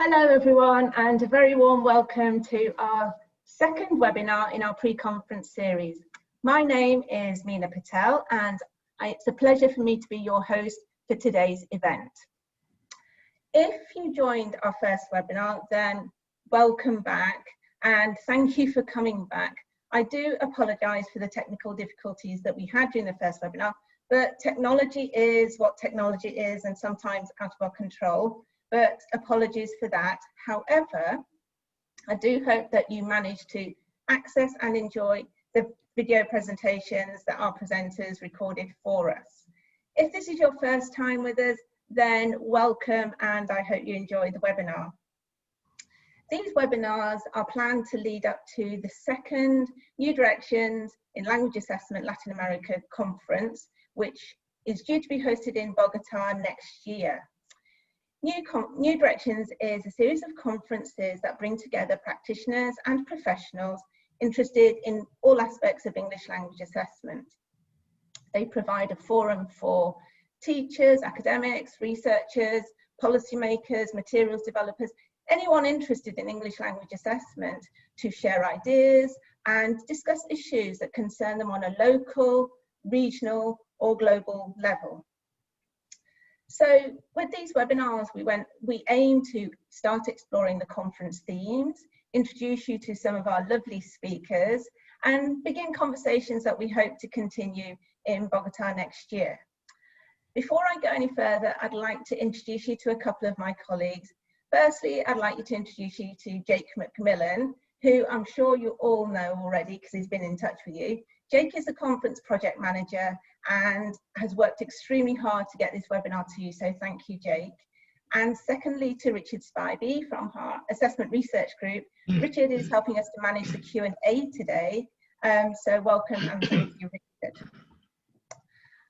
Hello everyone, and a very warm welcome to our second webinar in our pre-conference series. My name is Meena Patel and it's a pleasure for me to be your host for today's event. If you joined our first webinar, then welcome back and thank you for coming back. I do apologise for the technical difficulties that we had during the first webinar, but technology is what technology is and sometimes out of our control. But apologies for that. However, I do hope that you managed to access and enjoy the video presentations that our presenters recorded for us. If this is your first time with us, then welcome and I hope you enjoy the webinar. These webinars are planned to lead up to the second New Directions in Language Assessment Latin America conference, which is due to be hosted in Bogota next year. New Directions is a series of conferences that bring together practitioners and professionals interested in all aspects of English language assessment. They provide a forum for teachers, academics, researchers, policymakers, materials developers, anyone interested in English language assessment to share ideas and discuss issues that concern them on a local, regional or global level. So with these webinars, we aim to start exploring the conference themes, introduce you to some of our lovely speakers, and begin conversations that we hope to continue in Bogota next year. Before I go any further, I'd like to introduce you to a couple of my colleagues. Firstly, I'd like to introduce you to Jake Mcmillan, who I'm sure you all know already because he's been in touch with you. Jake is the conference project manager and has worked extremely hard to get this webinar to you, so thank you, Jake. And secondly, to Richard Spivey from our assessment research group. Richard is helping us to manage the Q&A today, so welcome and thank you, Richard.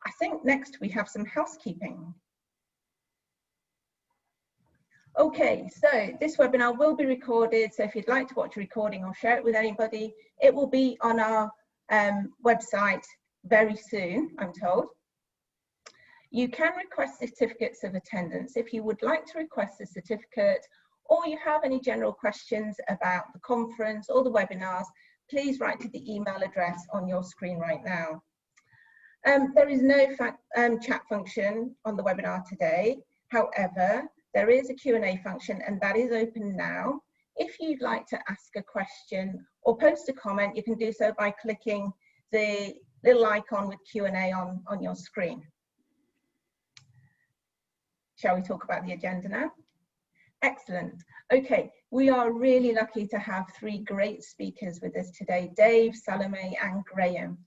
I think next we have some housekeeping. Okay, so this webinar will be recorded, so if you'd like to watch a recording or share it with anybody, it will be on our website very soon, I'm told. You can request certificates of attendance if you would like to request a certificate, or you have any general questions about the conference or the webinars, please write to the email address on your screen right now. There is no chat function on the webinar today. However, there is a Q&A function and that is open now. If you'd like to ask a question or post a comment, you can do so by clicking the little icon with Q&A on your screen. Shall we talk about the agenda now? Excellent. Okay, we are really lucky to have three great speakers with us today, Dave, Salome and Graham.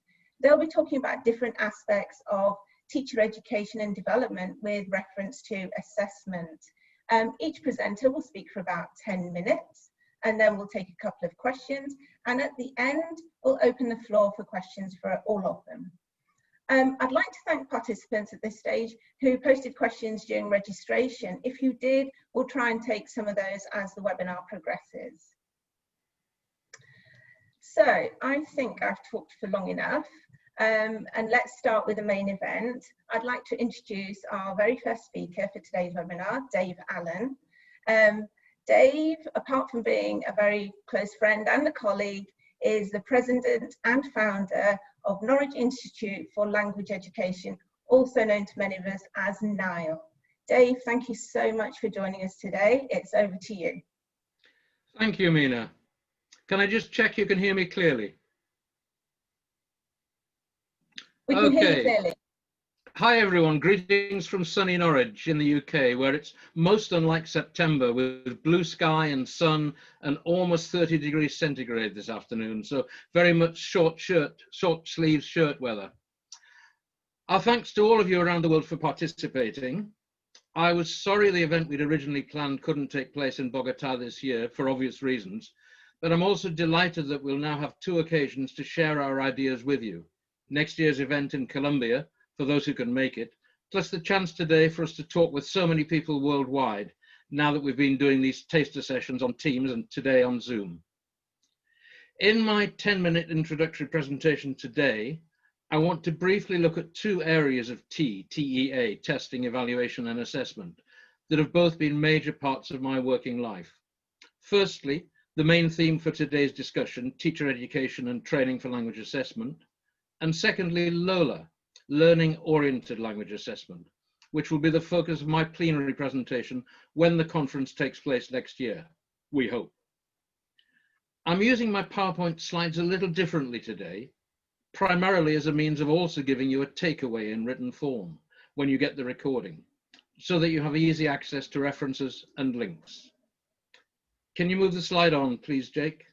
They'll be talking about different aspects of teacher education and development with reference to assessment. Each presenter will speak for about 10 minutes and then we'll take a couple of questions, and at the end we'll open the floor for questions for all of them. I'd like to thank participants at this stage who posted questions during registration. If you did, we'll try and take some of those as the webinar progresses. So I think I've talked for long enough. And let's start with the main event. I'd like to introduce our very first speaker for today's webinar, Dave Allen. Dave, apart from being a very close friend and a colleague, is the president and founder of Norwich Institute for Language Education, also known to many of us as NILE. Dave, thank you so much for joining us today. It's over to you. Thank you, Meena. Can I just check you can hear me clearly? We can hear you clearly. Hi everyone, greetings from sunny Norwich in the UK, where it's most unlike September with blue sky and sun and almost 30 degrees centigrade this afternoon, so very much short sleeves shirt weather. Our thanks to all of you around the world for participating. I was sorry the event we'd originally planned couldn't take place in Bogota this year for obvious reasons, but I'm also delighted that we'll now have two occasions to share our ideas with you. Next year's event in Colombia, for those who can make it, plus the chance today for us to talk with so many people worldwide, now that we've been doing these taster sessions on Teams and today on Zoom. In my 10-minute introductory presentation today, I want to briefly look at two areas of TEA, testing, evaluation and assessment. that have both been major parts of my working life. Firstly, the main theme for today's discussion, teacher education and training for language assessment. And secondly, LOLA, learning-oriented language assessment, which will be the focus of my plenary presentation when the conference takes place next year, we hope. I'm using my PowerPoint slides a little differently today, primarily as a means of also giving you a takeaway in written form when you get the recording, so that you have easy access to references and links. Can you move the slide on, please, Jake?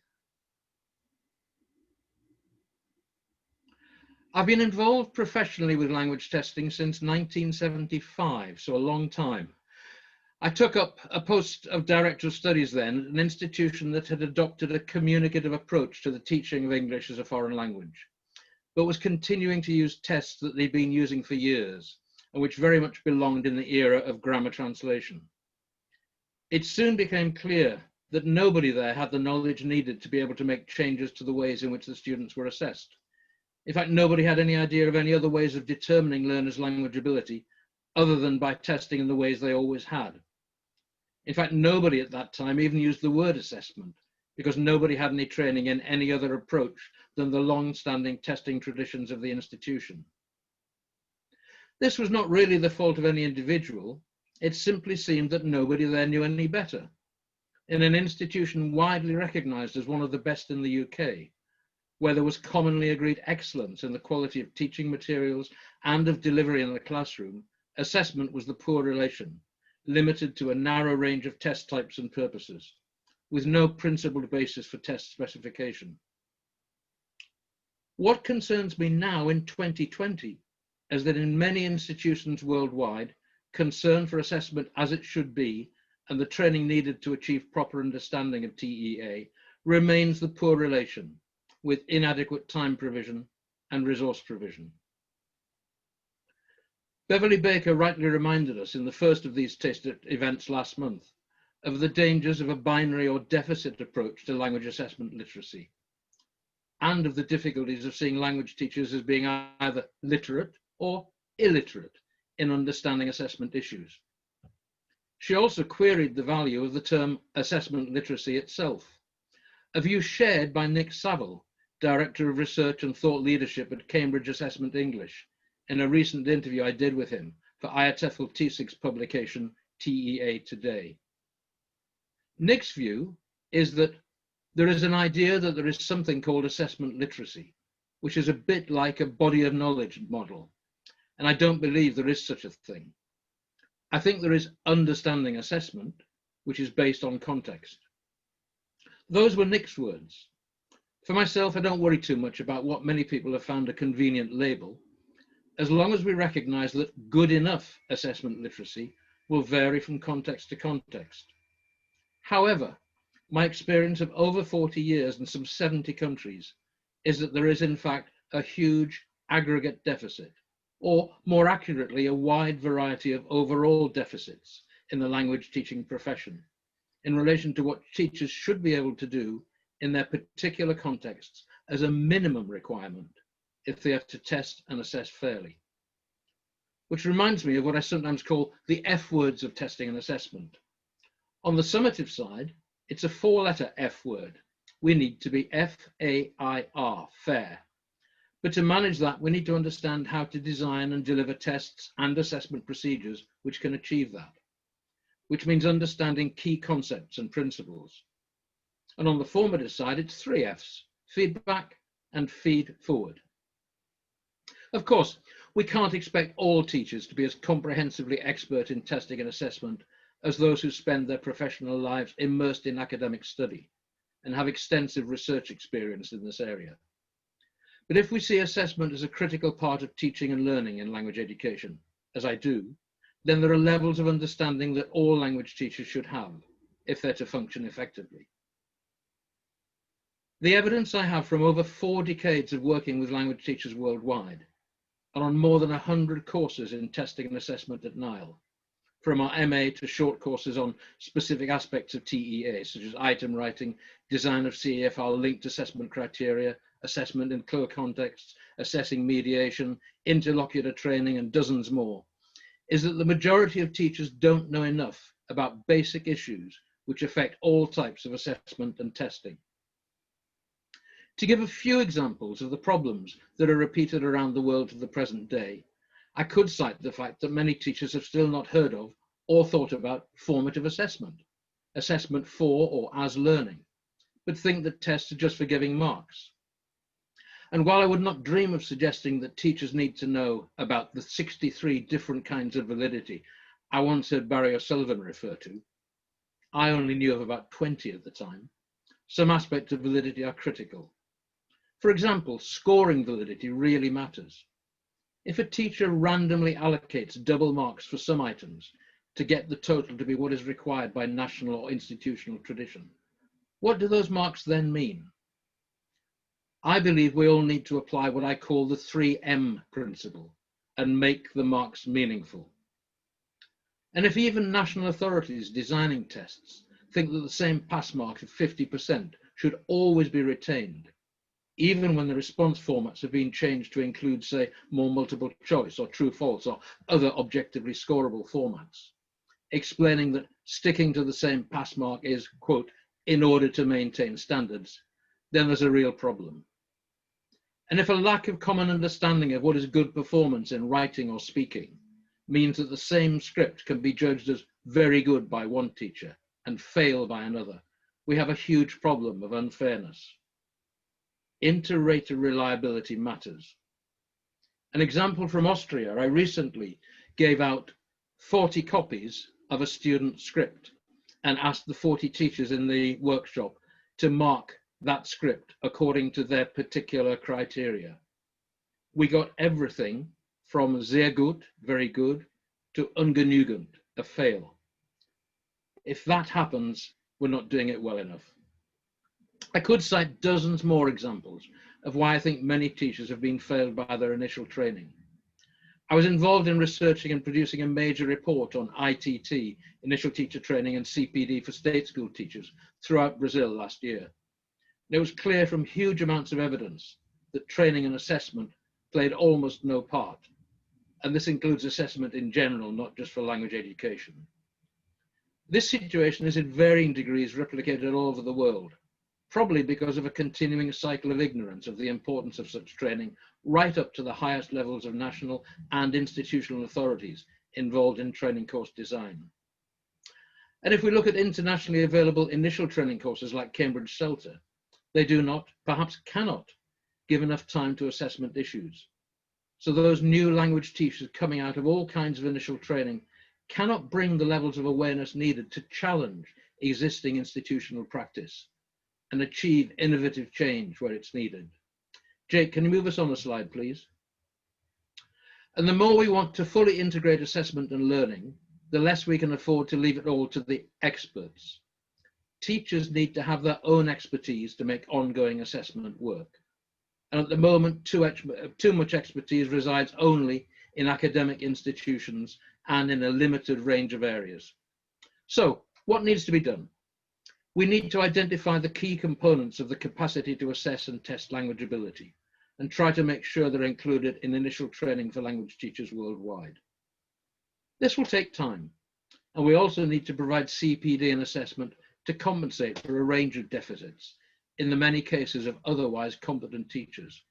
I've been involved professionally with language testing since 1975, so a long time. I took up a post of Director of Studies then, an institution that had adopted a communicative approach to the teaching of English as a foreign language, but was continuing to use tests that they'd been using for years, and which very much belonged in the era of grammar translation. It soon became clear that nobody there had the knowledge needed to be able to make changes to the ways in which the students were assessed. In fact, nobody had any idea of any other ways of determining learners' language ability other than by testing in the ways they always had. In fact, nobody at that time even used the word assessment because nobody had any training in any other approach than the long-standing testing traditions of the institution. This was not really the fault of any individual. It simply seemed that nobody there knew any better. In an institution widely recognized as one of the best in the UK, where there was commonly agreed excellence in the quality of teaching materials and of delivery in the classroom, assessment was the poor relation, limited to a narrow range of test types and purposes, with no principled basis for test specification. What concerns me now in 2020 is that in many institutions worldwide, concern for assessment as it should be and the training needed to achieve proper understanding of TEA remains the poor relation, with inadequate time provision and resource provision. Beverly Baker rightly reminded us in the first of these test events last month of the dangers of a binary or deficit approach to language assessment literacy, and of the difficulties of seeing language teachers as being either literate or illiterate in understanding assessment issues. She also queried the value of the term assessment literacy itself, a view shared by Nick Saville, Director of Research and Thought Leadership at Cambridge Assessment English, in a recent interview I did with him for IATEFL T6's publication, TEA Today. Nick's view is that there is an idea that there is something called assessment literacy, which is a bit like a body of knowledge model, and I don't believe there is such a thing. I think there is understanding assessment, which is based on context. Those were Nick's words. For myself, I don't worry too much about what many people have found a convenient label, as long as we recognize that good enough assessment literacy will vary from context to context. However, my experience of over 40 years in some 70 countries is that there is in fact a huge aggregate deficit, or more accurately, a wide variety of overall deficits in the language teaching profession in relation to what teachers should be able to do in their particular contexts as a minimum requirement if they have to test and assess fairly. Which reminds me of what I sometimes call the F words of testing and assessment. On the summative side, it's a 4-letter F word. We need to be F-A-I-R, fair. But to manage that, we need to understand how to design and deliver tests and assessment procedures which can achieve that, which means understanding key concepts and principles. And on the formative side, it's 3 Fs, feedback and feed forward. Of course, we can't expect all teachers to be as comprehensively expert in testing and assessment as those who spend their professional lives immersed in academic study and have extensive research experience in this area. But if we see assessment as a critical part of teaching and learning in language education, as I do, then there are levels of understanding that all language teachers should have if they're to function effectively. The evidence I have from over 4 decades of working with language teachers worldwide and on more than 100 courses in testing and assessment at NILE, from our MA to short courses on specific aspects of TEA, such as item writing, design of CEFR linked assessment criteria, assessment in clear contexts, assessing mediation, interlocutor training, and dozens more. is that the majority of teachers don't know enough about basic issues which affect all types of assessment and testing. To give a few examples of the problems that are repeated around the world to the present day, I could cite the fact that many teachers have still not heard of or thought about formative assessment, assessment for or as learning, but think that tests are just for giving marks. And while I would not dream of suggesting that teachers need to know about the 63 different kinds of validity I once heard Barry O'Sullivan refer to, I only knew of about 20 at the time. Some aspects of validity are critical. For example, scoring validity really matters. If a teacher randomly allocates double marks for some items to get the total to be what is required by national or institutional tradition, what do those marks then mean? I believe we all need to apply what I call the 3M principle and make the marks meaningful. And if even national authorities designing tests think that the same pass mark of 50% should always be retained, even when the response formats have been changed to include, say, more multiple choice or true false or other objectively scoreable formats, explaining that sticking to the same pass mark is, quote, in order to maintain standards, then there's a real problem. And if a lack of common understanding of what is good performance in writing or speaking means that the same script can be judged as very good by one teacher and fail by another, we have a huge problem of unfairness. Inter-rater reliability matters. An example from Austria, I recently gave out 40 copies of a student script and asked the 40 teachers in the workshop to mark that script according to their particular criteria. We got everything from sehr gut, very good, to ungenügend, a fail. If that happens, we're not doing it well enough. I could cite dozens more examples of why I think many teachers have been failed by their initial training. I was involved in researching and producing a major report on ITT, initial teacher training, and CPD for state school teachers throughout Brazil last year. It was clear from huge amounts of evidence that training and assessment played almost no part. And this includes assessment in general, not just for language education. This situation is in varying degrees replicated all over the world, probably because of a continuing cycle of ignorance of the importance of such training right up to the highest levels of national and institutional authorities involved in training course design. And if we look at internationally available initial training courses like Cambridge CELTA, they do not, perhaps cannot, give enough time to assessment issues. So those new language teachers coming out of all kinds of initial training cannot bring the levels of awareness needed to challenge existing institutional practice and achieve innovative change where it's needed. Jake, can you move us on a slide, please? And the more we want to fully integrate assessment and learning, the less we can afford to leave it all to the experts. Teachers need to have their own expertise to make ongoing assessment work. And at the moment, too much expertise resides only in academic institutions and in a limited range of areas. So, what needs to be done? We need to identify the key components of the capacity to assess and test language ability and try to make sure they're included in initial training for language teachers worldwide. This will take time, and we also need to provide CPD and assessment to compensate for a range of deficits in the many cases of otherwise competent teachers.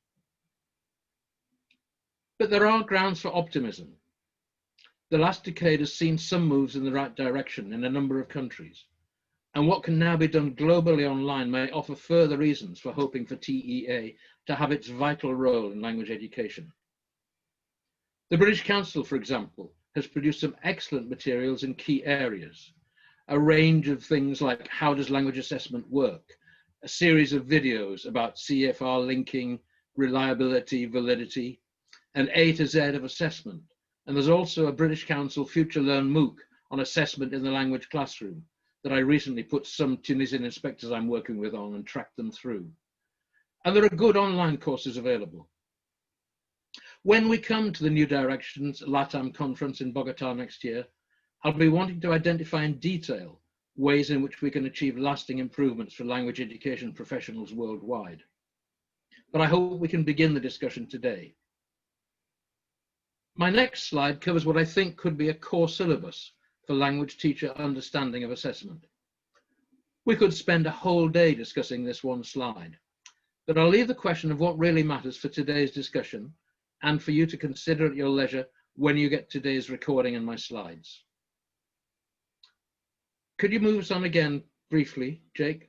But there are grounds for optimism. The last decade has seen some moves in the right direction in a number of countries, and what can now be done globally online may offer further reasons for hoping for TEA to have its vital role in language education. The British Council, for example, has produced some excellent materials in key areas, a range of things like how does language assessment work, a series of videos about CFR linking, reliability, validity, an A to Z of assessment. And there's also a British Council Future Learn MOOC on assessment in the language classroom that I recently put some Tunisian inspectors I'm working with on and tracked them through. And there are good online courses available. When we come to the New Directions LATAM conference in Bogota next year, I'll be wanting to identify in detail ways in which we can achieve lasting improvements for language education professionals worldwide. But I hope we can begin the discussion today. My next slide covers what I think could be a core syllabus for language teacher understanding of assessment. We could spend a whole day discussing this one slide, but I'll leave the question of what really matters for today's discussion and for you to consider at your leisure when you get today's recording and my slides. Could you move us on again briefly, Jake?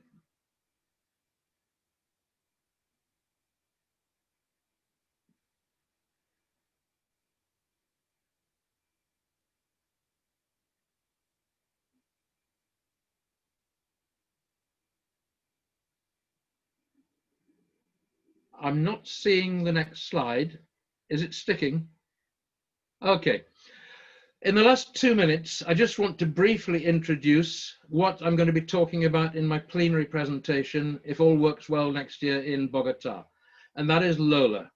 I'm not seeing the next slide. Is it sticking? Okay. In the last 2 minutes, I just want to briefly introduce what I'm going to be talking about in my plenary presentation, if all works well next year in Bogota, and that is Lola.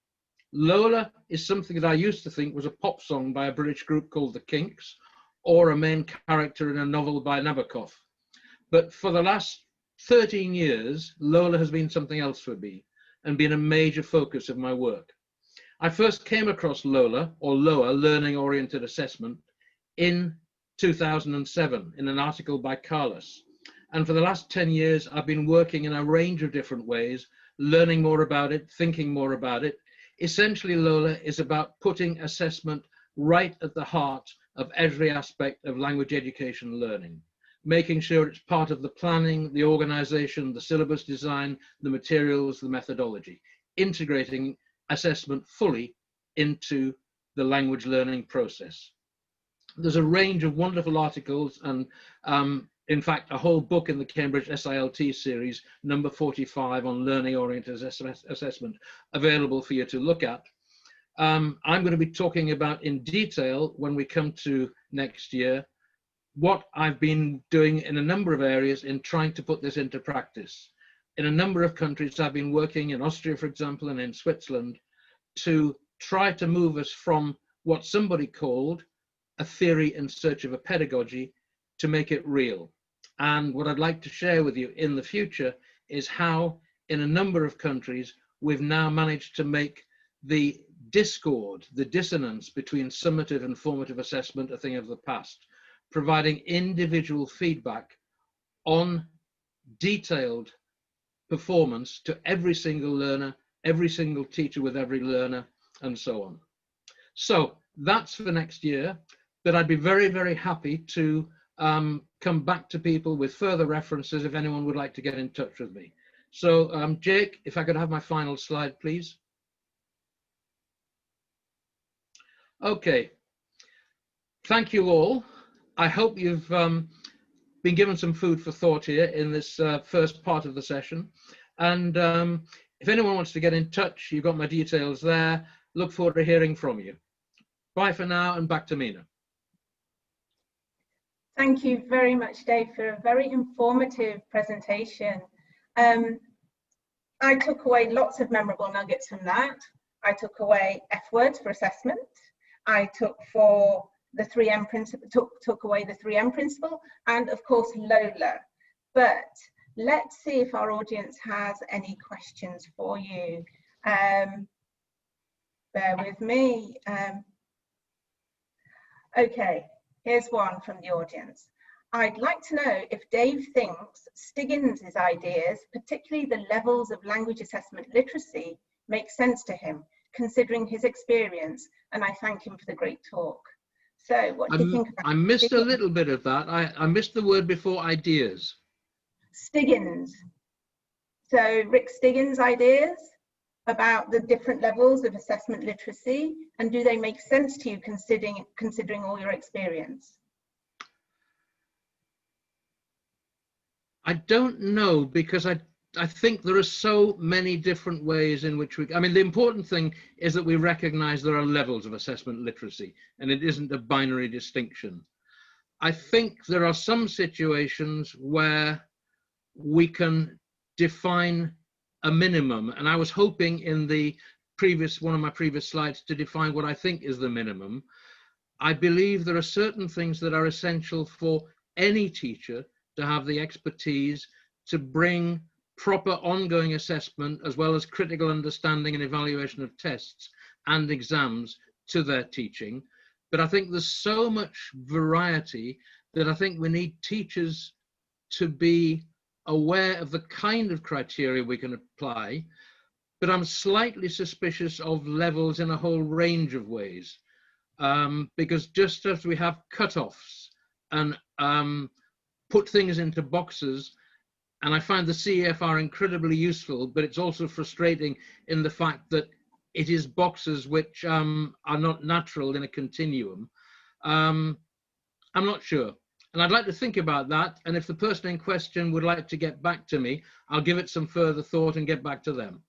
Lola is something that I used to think was a pop song by a British group called the Kinks, or a main character in a novel by Nabokov. But for the last 13 years, Lola has been something else for me and been a major focus of my work. I first came across Lola, or LOA, Learning Oriented Assessment, in 2007 in an article by Carlos. And for the last 10 years, I've been working in a range of different ways, learning more about it, thinking more about it. Essentially, Lola is about putting assessment right at the heart of every aspect of language education learning, making sure it's part of the planning, the organization, the syllabus design, the materials, the methodology, integrating assessment fully into the language learning process. There's a range of wonderful articles and in fact a whole book in the Cambridge SILT series, number 45, on learning oriented assessment, available for you to look at. I'm going to be talking about in detail when we come to next year what I've been doing in a number of areas in trying to put this into practice. In a number of countries, I've been working in Austria, for example, and in Switzerland, to try to move us from what somebody called a theory in search of a pedagogy to make it real. And what I'd like to share with you in the future is how, in a number of countries, we've now managed to make the discord, the dissonance between summative and formative assessment a thing of the past, providing individual feedback on detailed performance to every single learner, every single teacher with every learner, and so on. So that's for next year, but I'd be very, very happy to come back to people with further references if anyone would like to get in touch with me. So Jake, if I could have my final slide, please. Okay, thank you all. I hope you've been given some food for thought here in this first part of the session. And if anyone wants to get in touch, you've got my details there. Look forward to hearing from you. Bye for now, and back to Mina. Thank you very much, Dave, for a very informative presentation. I took away lots of memorable nuggets from that. I took away F words for assessment. I took for the 3M principle, took away the 3M principle, and of course Lola. But let's see if our audience has any questions for you. Bear with me. Okay, here's one from the audience. I'd like to know if Dave thinks Stiggins' ideas, particularly the levels of language assessment literacy, make sense to him, considering his experience, and I thank him for the great talk. So what do you think about I missed a little bit of that. I missed the word before, ideas. Stiggins. So Rick Stiggins' ideas about the different levels of assessment literacy, and do they make sense to you considering all your experience? I don't know, because I think there are so many different ways in which I mean, the important thing is that we recognize there are levels of assessment literacy, and it isn't a binary distinction. I think there are some situations where we can define a minimum, and I was hoping in the one of my previous slides to define what I think is the minimum. I believe there are certain things that are essential for any teacher to have the expertise to bring proper ongoing assessment, as well as critical understanding and evaluation of tests and exams, to their teaching. But I think there's so much variety that I think we need teachers to be aware of the kind of criteria we can apply. But I'm slightly suspicious of levels in a whole range of ways, because just as we have cutoffs and put things into boxes, and I find the CEFR incredibly useful, but it's also frustrating in the fact that it is boxes which are not natural in a continuum. I'm not sure. And I'd like to think about that. And if the person in question would like to get back to me, I'll give it some further thought and get back to them.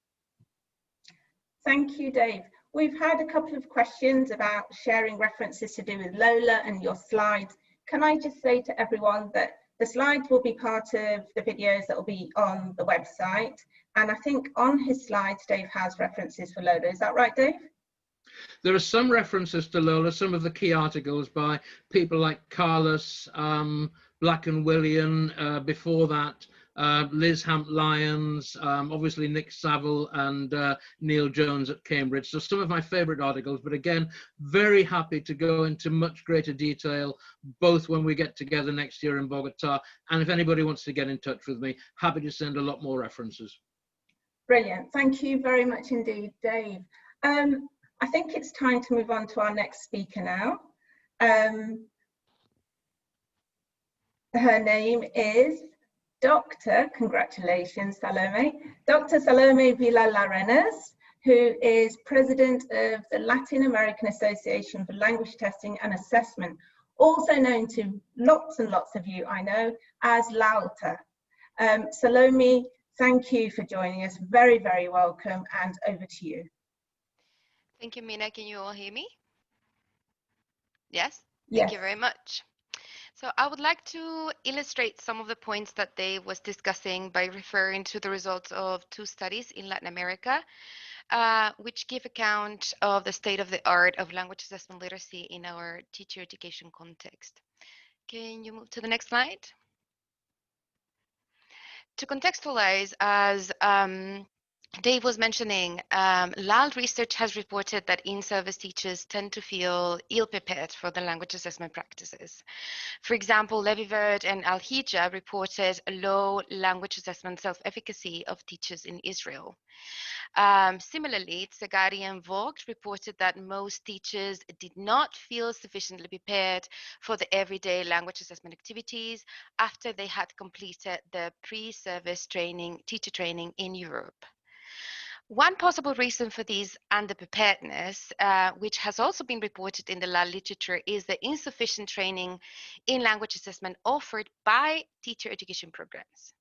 Thank you, Dave. We've had a couple of questions about sharing references to do with Lola and your slides. Can I just say to everyone that the slides will be part of the videos that will be on the website. And I think on his slides, Dave has references for Lola. Is that right, Dave? There are some references to Lola, some of the key articles by people like Carlos, Black and William, before that, Liz Hamp-Lyons, obviously Nick Saville and Neil Jones at Cambridge. So some of my favorite articles, but again, very happy to go into much greater detail, both when we get together next year in Bogota, and if anybody wants to get in touch with me, happy to send a lot more references. Brilliant. Thank you very much indeed, Dave. I think it's time to move on to our next speaker now. Her name is Dr. Congratulations, Salome. Dr. Salome Villa-Larenas, who is president of the Latin American Association for Language Testing and Assessment, also known to lots and lots of you, I know, as LAUTA. Salome, thank you for joining us. Very, very welcome, and over to you. Thank you, Mina. Can you all hear me? Yes? Yes. Thank you very much. So I would like to illustrate some of the points that Dave was discussing by referring to the results of 2 studies in Latin America, which give account of the state of the art of language assessment literacy in our teacher education context. Can you move to the next slide? To contextualize, as Dave was mentioning, LAL research has reported that in-service teachers tend to feel ill-prepared for the language assessment practices. For example, Levivert and Al-Hija reported a low language assessment self-efficacy of teachers in Israel. Similarly, Tsegari and Vogt reported that most teachers did not feel sufficiently prepared for the everyday language assessment activities after they had completed the pre-service training, teacher training in Europe. One possible reason for this underpreparedness, which has also been reported in the LAL literature, is the insufficient training in language assessment offered by teacher education programs.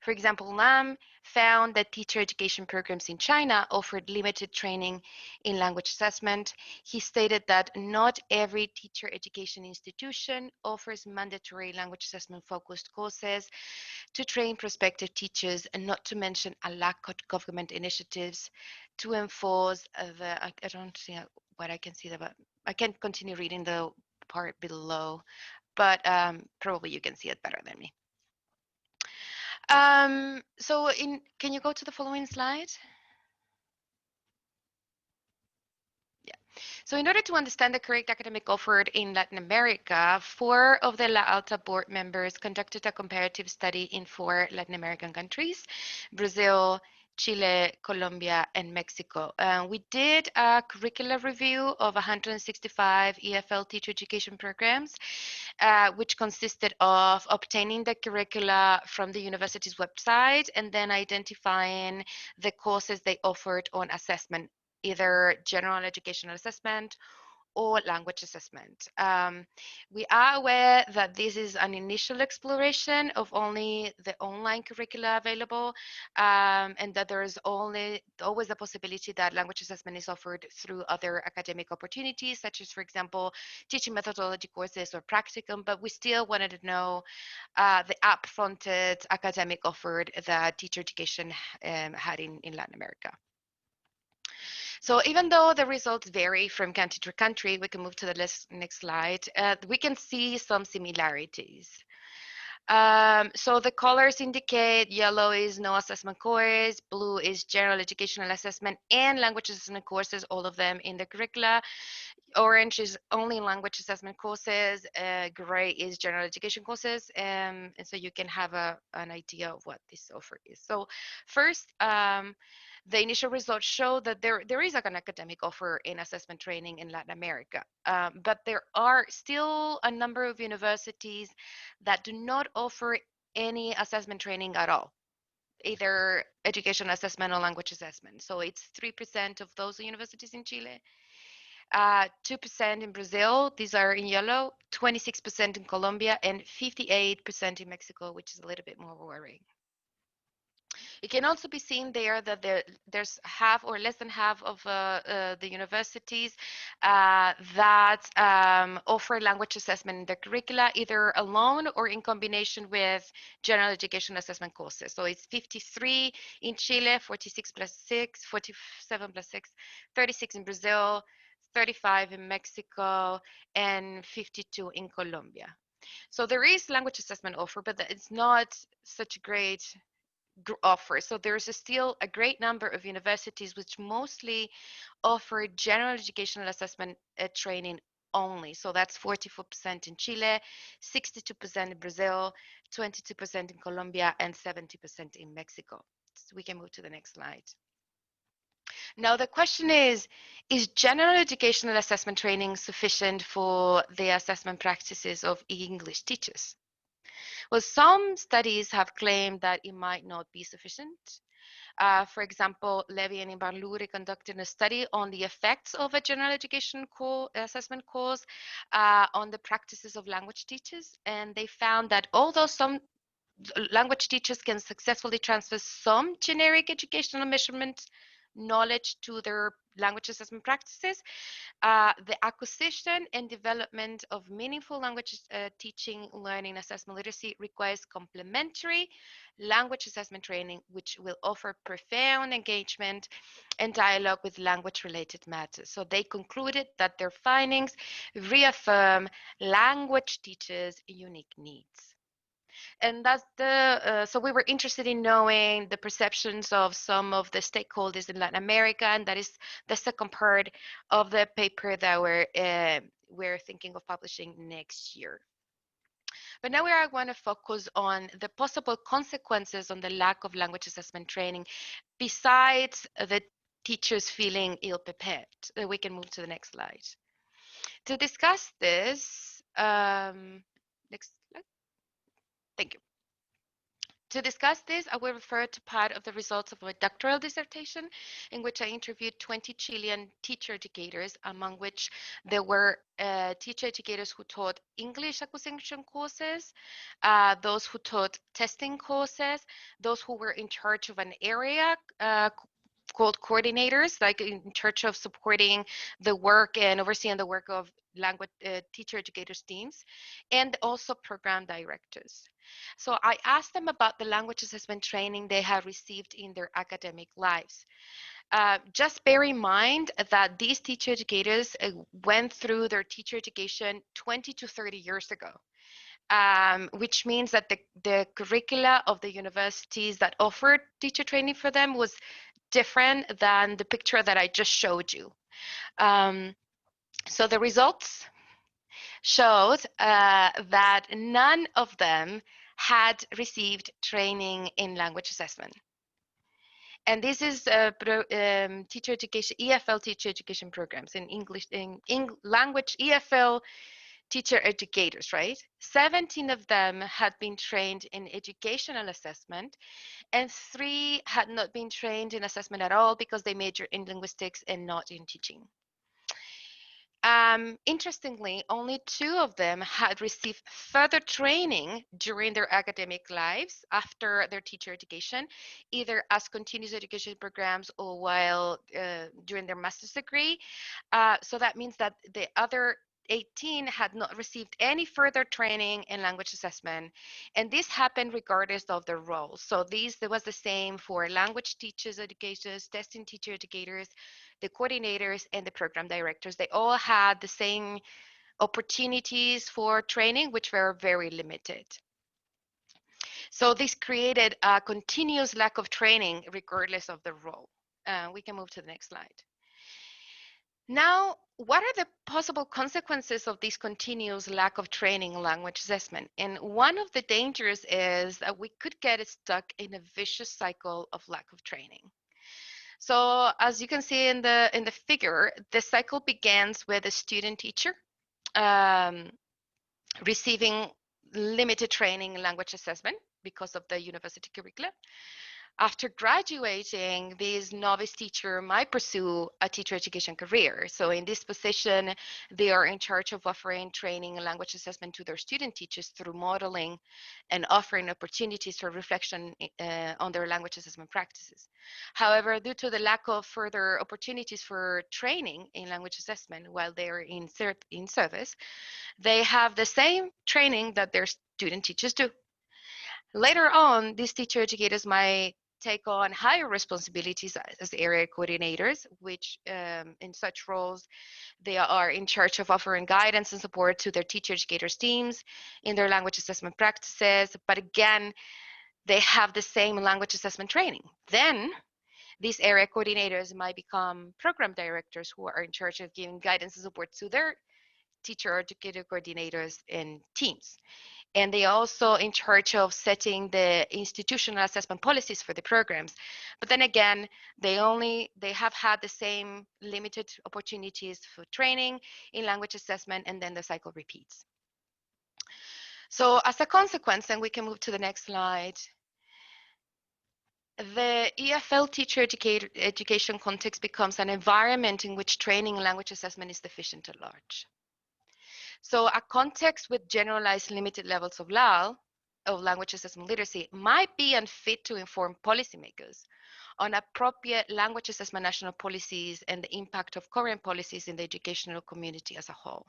For example, Lam found that teacher education programs in China offered limited training in language assessment. He stated that not every teacher education institution offers mandatory language assessment focused courses to train prospective teachers, and not to mention a lack of government initiatives to enforce the, I don't see what I can see there, but I can continue reading the part below, but probably you can see it better than me. Can you go to the following slide? Yeah. So in order to understand the correct academic offered in Latin America, 4 of the LALTA board members conducted a comparative study in 4 Latin American countries, Brazil, Chile, Colombia, and Mexico. We did a curricular review of 165 EFL teacher education programs, which consisted of obtaining the curricula from the university's website and then identifying the courses they offered on assessment, either general educational assessment or language assessment. We are aware that this is an initial exploration of only the online curricula available, and that there is always the possibility that language assessment is offered through other academic opportunities, such as, for example, teaching methodology courses or practicum, but we still wanted to know the up-fronted academic offered that teacher education had in Latin America. So even though the results vary from country to country, we can move to the next slide, we can see some similarities. So the colors indicate yellow is no assessment course, blue is general educational assessment and language assessment courses, all of them in the curricula. Orange is only language assessment courses, gray is general education courses, and so you can have an idea of what this offer is. So first, the initial results show that there is an academic offer in assessment training in Latin America, but there are still a number of universities that do not offer any assessment training at all, either education assessment or language assessment. So it's 3% of those universities in Chile, 2% in Brazil, these are in yellow, 26% in Colombia, and 58% in Mexico, which is a little bit more worrying. It can also be seen there that there's half or less than half of the universities that offer language assessment in the curricula, either alone or in combination with general education assessment courses. So it's 53 in Chile, 46 plus 6, 47 plus 6, 36 in Brazil, 35 in Mexico, and 52 in Colombia. So there is language assessment offer, but it's not such a great offer. So there's still a great number of universities which mostly offer general educational assessment training only. So that's 44% in Chile, 62% in Brazil, 22% in Colombia, and 70% in Mexico. So we can move to the next slide. Now the question is general educational assessment training sufficient for the assessment practices of English teachers? Well, some studies have claimed that it might not be sufficient. For example, Levy and Imbarluri conducted a study on the effects of a general education assessment course on the practices of language teachers, and they found that although some language teachers can successfully transfer some generic educational measurement knowledge to their language assessment practices, the acquisition and development of meaningful language teaching, learning, assessment literacy requires complementary language assessment training, which will offer profound engagement and dialogue with language-related matters. So they concluded that their findings reaffirm language teachers' unique needs. And that's so we were interested in knowing the perceptions of some of the stakeholders in Latin America, and that is the second part of the paper that we're thinking of publishing next year. But now we are going to focus on the possible consequences on the lack of language assessment training besides the teachers feeling ill-prepared. We can move to the next slide. To discuss this, next slide. Thank you. To discuss this, I will refer to part of the results of my doctoral dissertation, in which I interviewed 20 Chilean teacher educators, among which there were teacher educators who taught English acquisition courses, those who taught testing courses, those who were in charge of an area called coordinators, like in charge of supporting the work and overseeing the work of language teacher educators teams, and also program directors. So I asked them about the language assessment training they have received in their academic lives. Just bear in mind that these teacher educators went through their teacher education 20 to 30 years ago. Which means that the curricula of the universities that offered teacher training for them was different than the picture that I just showed you. So the results showed that none of them had received training in language assessment. And this is teacher education, EFL teacher education programs in English, in language EFL teacher educators, right? 17 of them had been trained in educational assessment, and 3 had not been trained in assessment at all because they majored in linguistics and not in teaching. Interestingly, only 2 of them had received further training during their academic lives after their teacher education, either as continuous education programs or while during their master's degree. So that means that the other 18 had not received any further training in language assessment, and this happened regardless of their role. So there was the same for language teachers, educators, testing teacher educators, the coordinators, and the program directors. They all had the same opportunities for training, which were very limited. So this created a continuous lack of training regardless of the role. We can move to the next slide. Now, what are the possible consequences of this continuous lack of training in language assessment? And one of the dangers is that we could get stuck in a vicious cycle of lack of training. So as you can see in the figure, the cycle begins with a student teacher receiving limited training in language assessment because of the university curriculum. After graduating, this novice teacher might pursue a teacher education career. So in this position, they are in charge of offering training and language assessment to their student teachers through modeling and offering opportunities for reflection on their language assessment practices. However, due to the lack of further opportunities for training in language assessment while they are in service, they have the same training that their student teachers do. Later on, these teacher educators might take on higher responsibilities as area coordinators, which in such roles, they are in charge of offering guidance and support to their teacher educators teams in their language assessment practices. But again, they have the same language assessment training. Then these area coordinators might become program directors who are in charge of giving guidance and support to their teacher educator coordinators and teams. And they are also in charge of setting the institutional assessment policies for the programs. But then again, they have had the same limited opportunities for training in language assessment, and then the cycle repeats. So as a consequence, and we can move to the next slide, the EFL teacher education context becomes an environment in which training in language assessment is deficient at large. So a context with generalized limited levels of LAL, of language assessment literacy, might be unfit to inform policymakers on appropriate language assessment national policies and the impact of current policies in the educational community as a whole.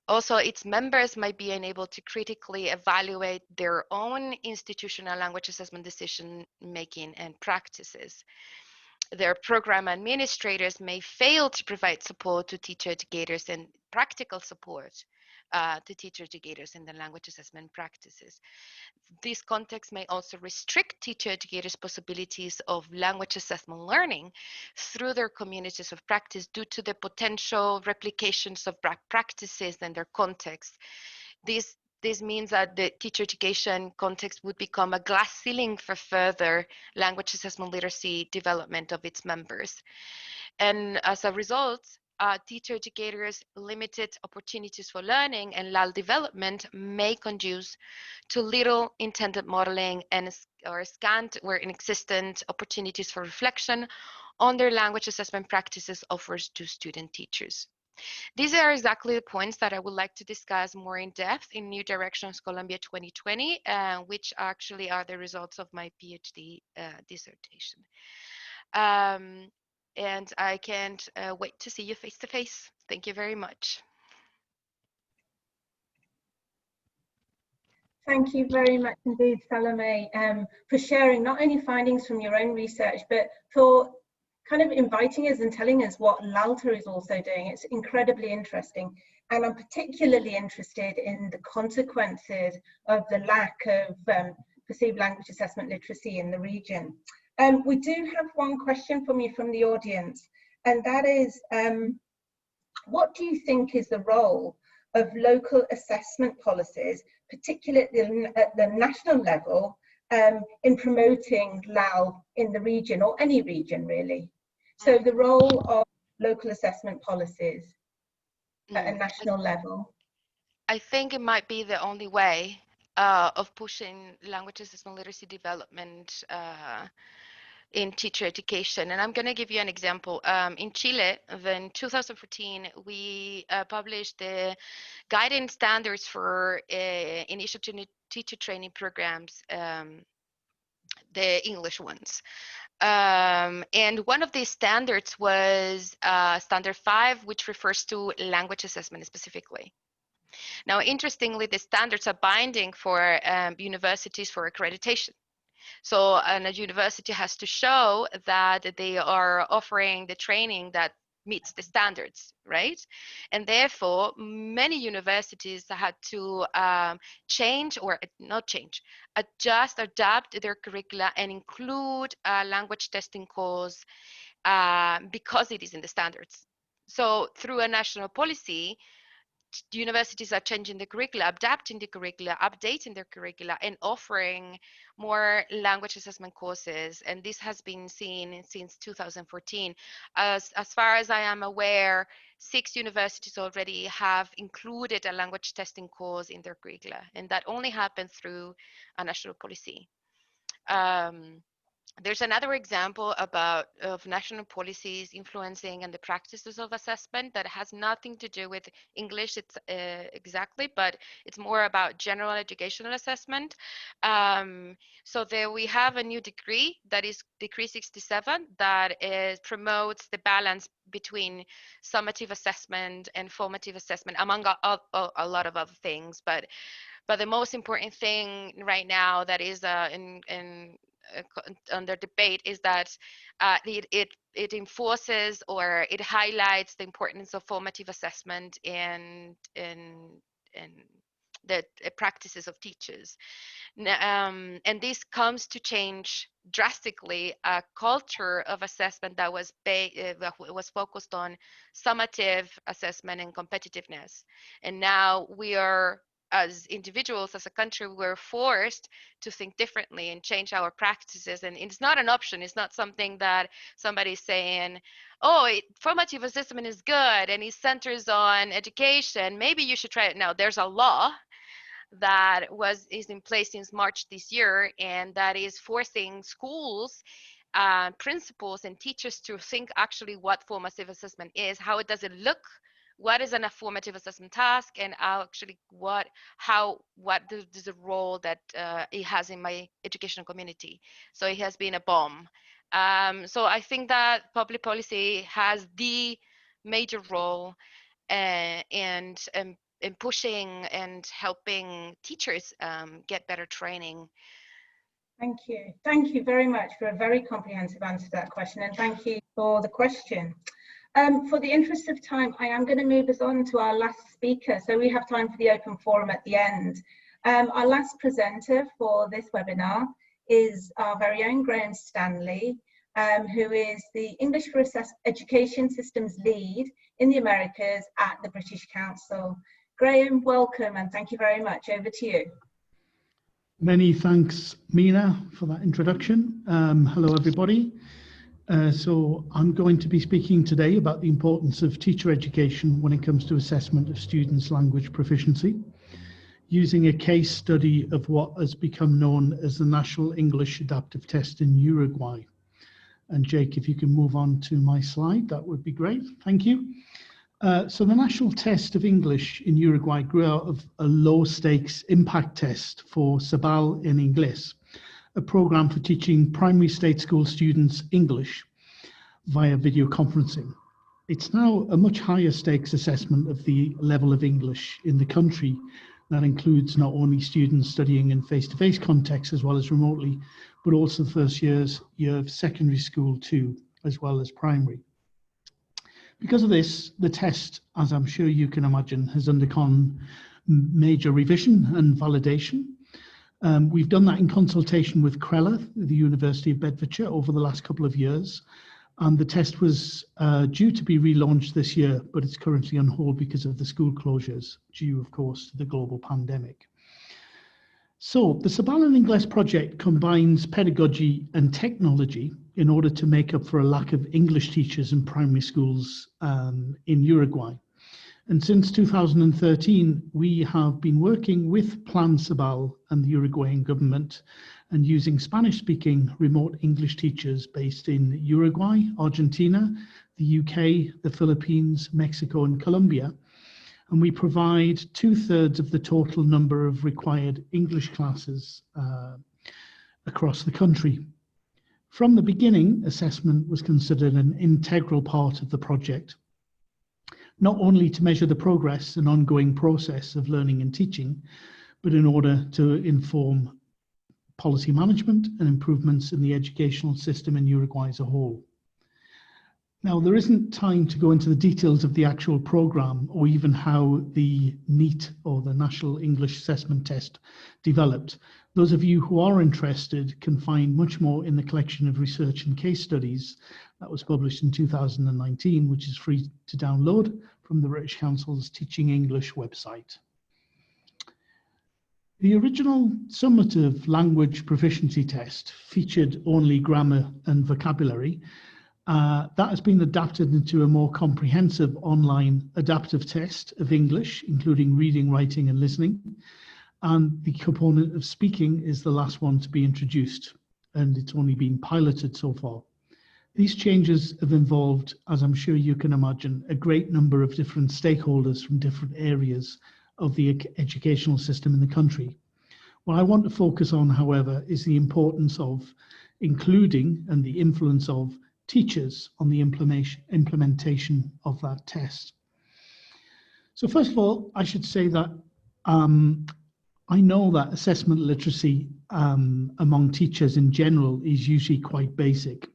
Also, its members might be unable to critically evaluate their own institutional language assessment decision-making and practices. Their program administrators may fail to provide support to teacher educators and practical support to teacher educators in the language assessment practices. This context may also restrict teacher educators' possibilities of language assessment learning through their communities of practice due to the potential replications of practices in their context. This means that the teacher education context would become a glass ceiling for further language assessment literacy development of its members. And as a result, teacher educators' limited opportunities for learning and LAL development may conduce to little intended modeling or scant or inexistent opportunities for reflection on their language assessment practices offered to student teachers. These are exactly the points that I would like to discuss more in depth in New Directions Columbia 2020, which actually are the results of my PhD dissertation. And I can't wait to see you face to face. Thank you very much. Thank you very much indeed, Salome, for sharing not only findings from your own research, but for kind of inviting us and telling us what LALTA is also doing. It's incredibly interesting. And I'm particularly interested in the consequences of the lack of perceived language assessment literacy in the region. We do have one question from you from the audience, and that is, what do you think is the role of local assessment policies, particularly at the national level, in promoting LAL in the region, or any region really? So the role of local assessment policies at a national level. I think it might be the only way of pushing language assessment literacy development in teacher education. And I'm going to give you an example. In Chile, in 2014, we published the guidance standards for initial teacher training programs, the English ones. And one of these standards was Standard 5, which refers to language assessment specifically. Now, interestingly, the standards are binding for universities for accreditation. So a university has to show that they are offering the training that meets the standards, right? And therefore, many universities had to change, or not change, adjust, adapt their curricula and include a language testing course because it is in the standards. So through a national policy, universities are changing the curricula, adapting the curricula, updating their curricula, and offering more language assessment courses. And this has been seen since 2014. As far as I am aware, 6 universities already have included a language testing course in their curricula, and that only happened through a national policy. There's another example of national policies influencing and the practices of assessment that has nothing to do with English exactly, but it's more about general educational assessment. So there we have a new decree, that is Decree 67, that promotes the balance between summative assessment and formative assessment, among a lot of other things. But the most important thing right now that is under debate is that it enforces, or it highlights, the importance of formative assessment in the practices of teachers. And this comes to change drastically a culture of assessment that was focused on summative assessment and competitiveness. And now we are, as individuals, as a country, we're forced to think differently and change our practices. And it's not an option. It's not something that somebody's saying, oh, formative assessment is good and it centers on education, maybe you should try it. Now, there's a law that is in place since March this year, and that is forcing schools, principals and teachers to think actually what formative assessment is, how it does it look, what is an formative assessment task, and actually what is the role that it has in my educational community. So it has been a bomb. So I think that public policy has the major role in pushing and helping teachers get better training. Thank you. Thank you very much for a very comprehensive answer to that question, and thank you for the question. For the interest of time, I am going to move us on to our last speaker, so we have time for the open forum at the end. Our last presenter for this webinar is our very own Graham Stanley, who is the English for Education Systems Lead in the Americas at the British Council. Graham, welcome, and thank you very much. Over to you. Many thanks, Mina, for that introduction. Hello, everybody. So I'm going to be speaking today about the importance of teacher education when it comes to assessment of students' language proficiency, using a case study of what has become known as the National English Adaptive Test in Uruguay. And Jake, if you can move on to my slide, that would be great. Thank you. So the National Test of English in Uruguay grew out of a low-stakes impact test for Sabah in English, a program for teaching primary state school students English via video conferencing. It's now a much higher stakes assessment of the level of English in the country. That includes not only students studying in face-to-face contexts as well as remotely, but also the first year of secondary school too, as well as primary. Because of this, the test, as I'm sure you can imagine, has undergone major revision and validation. We've done that in consultation with CRELA, the University of Bedfordshire, over the last couple of years. And the test was due to be relaunched this year, but it's currently on hold because of the school closures, due, of course, to the global pandemic. So the Sabah in English project combines pedagogy and technology in order to make up for a lack of English teachers in primary schools in Uruguay. And since 2013, we have been working with Plan Sabah and the Uruguayan government and using Spanish-speaking remote English teachers based in Uruguay, Argentina, the UK, the Philippines, Mexico, and Colombia. And we provide 2/3 of the total number of required English classes across the country. From the beginning, assessment was considered an integral part of the project, not only to measure the progress and ongoing process of learning and teaching, but in order to inform policy management and improvements in the educational system in Uruguay as a whole. Now, there isn't time to go into the details of the actual program or even how the NEET, or the National English Assessment Test, developed. Those of you who are interested can find much more in the collection of research and case studies that was published in 2019, which is free to download from the British Council's Teaching English website. The original summative language proficiency test featured only grammar and vocabulary. That has been adapted into a more comprehensive online adaptive test of English, including reading, writing, and listening. And the component of speaking is the last one to be introduced, and it's only been piloted so far. These changes have involved, as I'm sure you can imagine, a great number of different stakeholders from different areas of the educational system in the country. What I want to focus on, however, is the importance of including and the influence of teachers on the implementation of that test. So first of all, I should say that I know that assessment literacy among teachers in general is usually quite basic.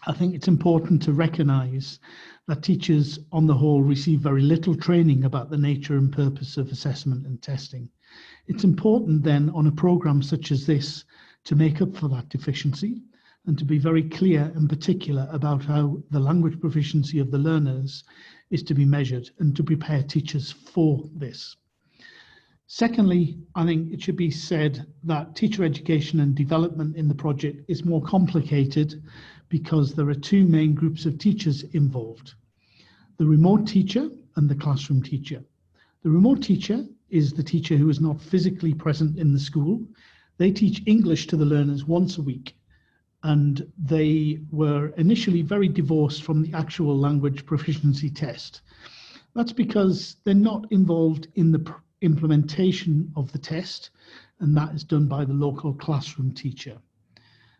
I think it's important to recognise that teachers on the whole receive very little training about the nature and purpose of assessment and testing. It's important then on a programme such as this to make up for that deficiency and to be very clear and particular about how the language proficiency of the learners is to be measured and to prepare teachers for this. Secondly, I think it should be said that teacher education and development in the project is more complicated because there are two main groups of teachers involved: the remote teacher and the classroom teacher. The remote teacher is the teacher who is not physically present in the school. They teach English to the learners once a week, and they were initially very divorced from the actual language proficiency test. That's because they're not involved in the implementation of the test, and that is done by the local classroom teacher.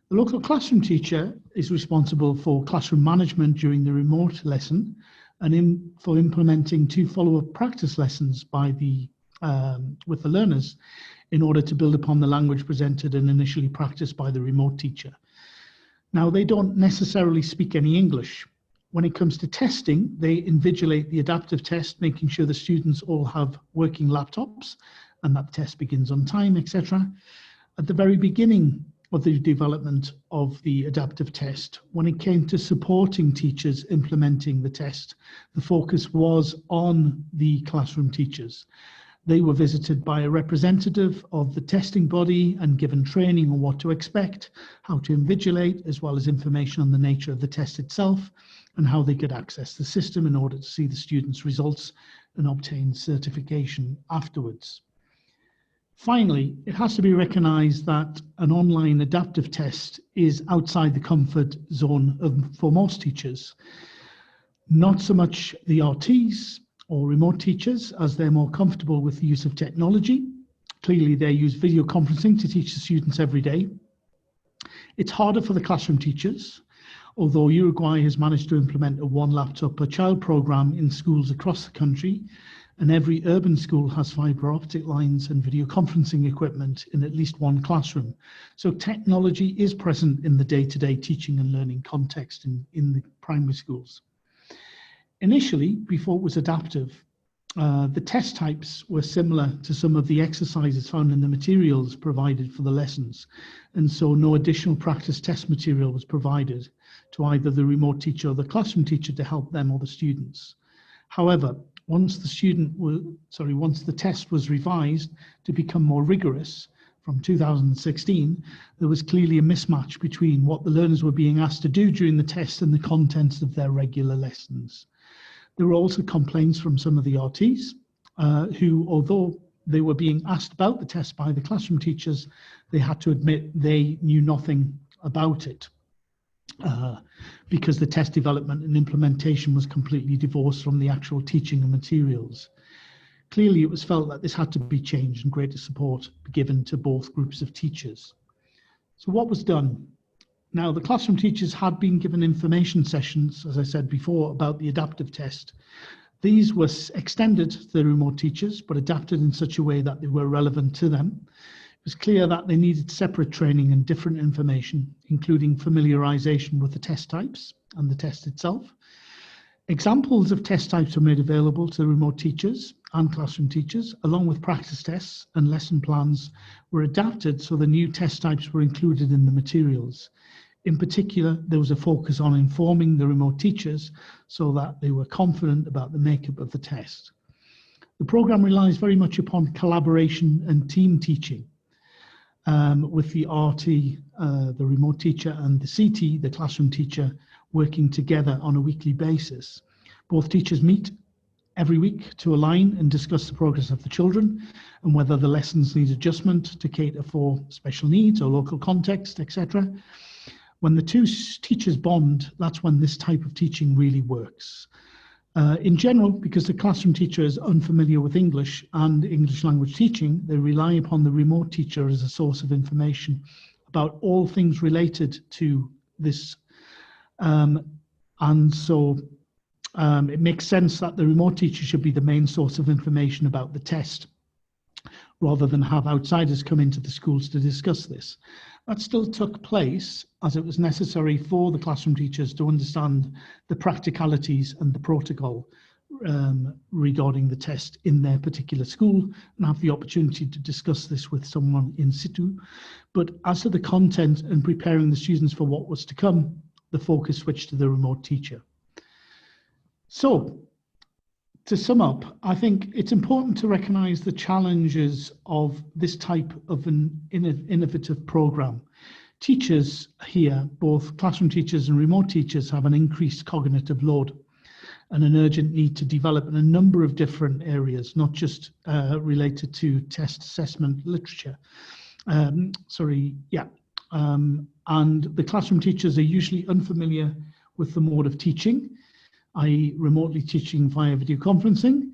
The local classroom teacher is responsible for classroom management during the remote lesson and for implementing 2 follow-up practice lessons by with the learners in order to build upon the language presented and initially practiced by the remote teacher. Now, they don't necessarily speak any English. When it comes to testing, they invigilate the adaptive test, making sure the students all have working laptops and that the test begins on time, etc. At the very beginning of the development of the adaptive test, when it came to supporting teachers implementing the test, the focus was on the classroom teachers. They were visited by a representative of the testing body and given training on what to expect, how to invigilate, as well as information on the nature of the test itself and how they could access the system in order to see the students' results and obtain certification afterwards. Finally, it has to be recognised that an online adaptive test is outside the comfort zone for most teachers. Not so much the RTs or remote teachers, as they're more comfortable with the use of technology. Clearly, they use video conferencing to teach the students every day. It's harder for the classroom teachers, although Uruguay has managed to implement a 1 laptop per child program in schools across the country, and every urban school has fibre optic lines and video conferencing equipment in at least 1 classroom. So technology is present in the day-to-day teaching and learning context in the primary schools. Initially, before it was adaptive, the test types were similar to some of the exercises found in the materials provided for the lessons, and so no additional practice test material was provided to either the remote teacher or the classroom teacher to help them or the students. However, once the test was revised to become more rigorous from 2016, there was clearly a mismatch between what the learners were being asked to do during the test and the contents of their regular lessons. There were also complaints from some of the RTs who, although they were being asked about the test by the classroom teachers, they had to admit they knew nothing about it because the test development and implementation was completely divorced from the actual teaching and materials. Clearly, it was felt that this had to be changed and greater support be given to both groups of teachers. So what was done? Now, the classroom teachers had been given information sessions, as I said before, about the adaptive test. These were extended to the remote teachers, but adapted in such a way that they were relevant to them. It was clear that they needed separate training and different information, including familiarization with the test types and the test itself. Examples of test types were made available to remote teachers and classroom teachers, along with practice tests, and lesson plans were adapted so the new test types were included in the materials. In particular, there was a focus on informing the remote teachers so that they were confident about the makeup of the test. The program relies very much upon collaboration and team teaching, with the RT, the remote teacher, and the CT, the classroom teacher, working together on a weekly basis. Both teachers meet every week to align and discuss the progress of the children and whether the lessons need adjustment to cater for special needs or local context, etc. When the two teachers bond, that's when this type of teaching really works. In general, because the classroom teacher is unfamiliar with English and English language teaching, they rely upon the remote teacher as a source of information about all things related to this. It makes sense that the remote teacher should be the main source of information about the test, rather than have outsiders come into the schools to discuss this. That still took place, as it was necessary for the classroom teachers to understand the practicalities and the protocol regarding the test in their particular school and have the opportunity to discuss this with someone in situ. But as to the content and preparing the students for what was to come, the focus switched to the remote teacher. So, to sum up, I think it's important to recognize the challenges of this type of an innovative program. Teachers here, both classroom teachers and remote teachers, have an increased cognitive load and an urgent need to develop in a number of different areas, not just related to test assessment literature. And the classroom teachers are usually unfamiliar with the mode of teaching, i.e. remotely teaching via video conferencing,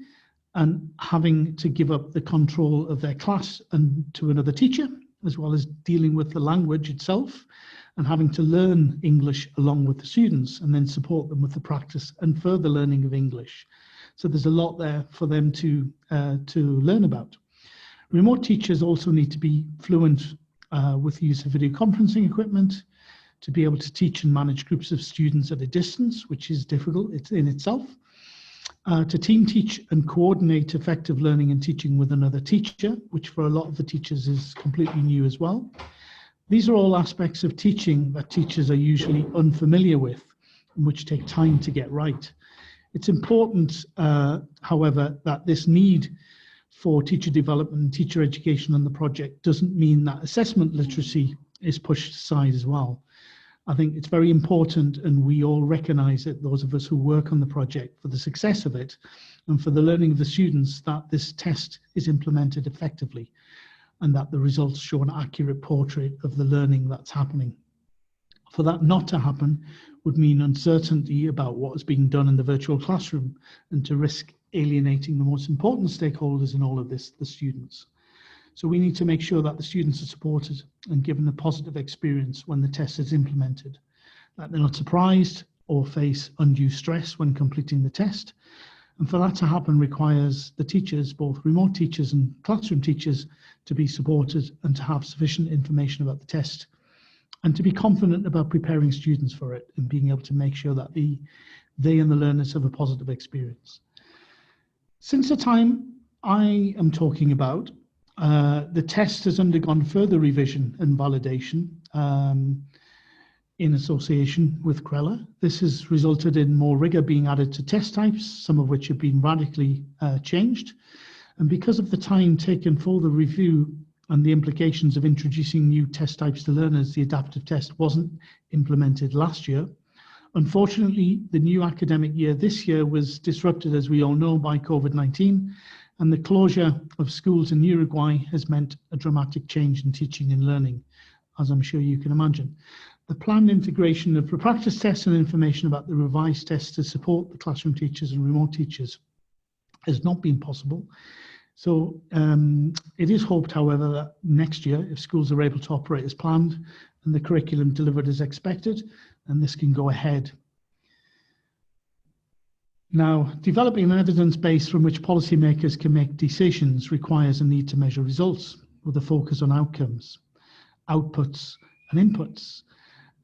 and having to give up the control of their class and to another teacher, as well as dealing with the language itself and having to learn English along with the students and then support them with the practice and further learning of English. So there's a lot there for them to learn about. Remote teachers also need to be fluent with the use of video conferencing equipment, to be able to teach and manage groups of students at a distance, which is difficult in itself, to team teach and coordinate effective learning and teaching with another teacher, which for a lot of the teachers is completely new as well. These are all aspects of teaching that teachers are usually unfamiliar with and which take time to get right. It's important, however, that this need for teacher development and teacher education on the project doesn't mean that assessment literacy is pushed aside as well. I think it's very important, and we all recognize it, those of us who work on the project, for the success of it and for the learning of the students, that this test is implemented effectively and that the results show an accurate portrait of the learning that's happening. For that not to happen would mean uncertainty about what is being done in the virtual classroom and to risk alienating the most important stakeholders in all of this, the students. So we need to make sure that the students are supported and given a positive experience when the test is implemented, that they're not surprised or face undue stress when completing the test. And for that to happen requires the teachers, both remote teachers and classroom teachers, to be supported and to have sufficient information about the test and to be confident about preparing students for it and being able to make sure that they and the learners have a positive experience. Since the time I am talking about, the test has undergone further revision and validation in association with CRELA. This has resulted in more rigor being added to test types, some of which have been radically changed. And because of the time taken for the review and the implications of introducing new test types to learners, the adaptive test wasn't implemented last year. Unfortunately, the new academic year this year was disrupted, as we all know, by COVID-19. And the closure of schools in Uruguay has meant a dramatic change in teaching and learning, as I'm sure you can imagine. The planned integration of the practice tests and information about the revised tests to support the classroom teachers and remote teachers has not been possible. So it is hoped, however, that next year, if schools are able to operate as planned and the curriculum delivered as expected, then this can go ahead. Now, developing an evidence base from which policymakers can make decisions requires a need to measure results. with a focus on outcomes, outputs and inputs.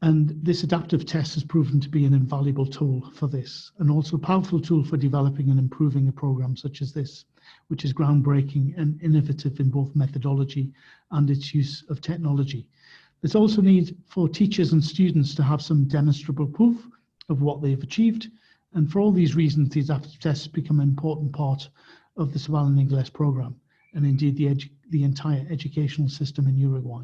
And this adaptive test has proven to be an invaluable tool for this, and also a powerful tool for developing and improving a program such as this, which is groundbreaking and innovative in both methodology and its use of technology. There's also need for teachers and students to have some demonstrable proof of what they've achieved. And for all these reasons, these adaptive tests become an important part of the Sabah Lingus program, and indeed the entire educational system in Uruguay.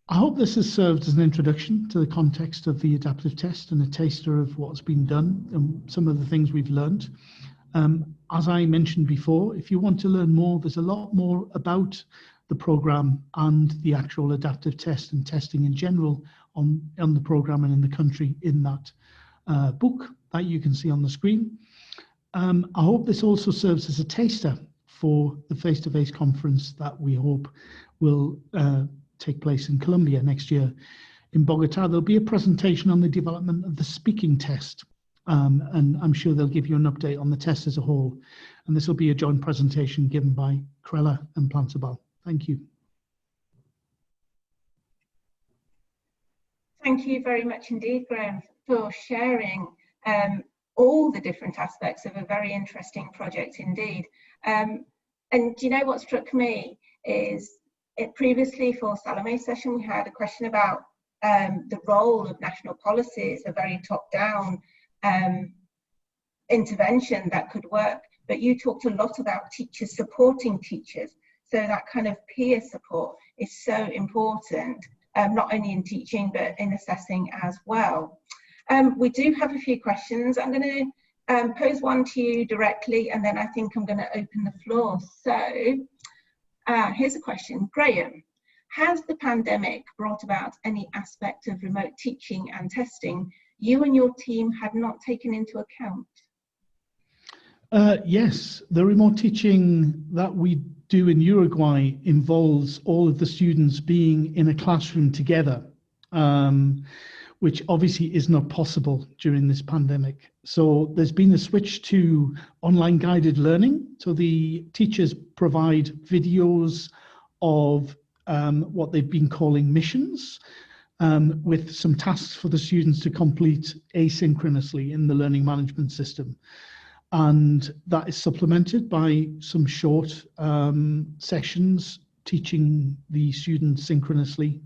I hope this has served as an introduction to the context of the adaptive test and a taster of what's been done and some of the things we've learned. As I mentioned before, if you want to learn more, there's a lot more about the program and the actual adaptive test and testing in general on the program and in the country in that book that you can see on the screen. I hope this also serves as a taster for the face-to-face conference that we hope will take place in Colombia next year. In Bogota, there'll be a presentation on the development of the speaking test, and I'm sure they'll give you an update on the test as a whole. And this will be a joint presentation given by Crella and Plan Sabah. Thank you. Thank you very much indeed, Graham, for sharing all the different aspects of a very interesting project indeed. And you know what struck me is previously for Salome's session, we had a question about the role of national policies, a very top-down intervention that could work. But you talked a lot about teachers supporting teachers. So that kind of peer support is so important, not only in teaching, but in assessing as well. We do have a few questions. I'm going to pose one to you directly, and then I think I'm going to open the floor. So here's a question. Graham, has the pandemic brought about any aspect of remote teaching and testing you and your team had not taken into account? Yes, the remote teaching that we do in Uruguay involves all of the students being in a classroom together, which obviously is not possible during this pandemic. So there's been a switch to online guided learning. So the teachers provide videos of what they've been calling missions, with some tasks for the students to complete asynchronously in the learning management system. And that is supplemented by some short sessions teaching the students synchronously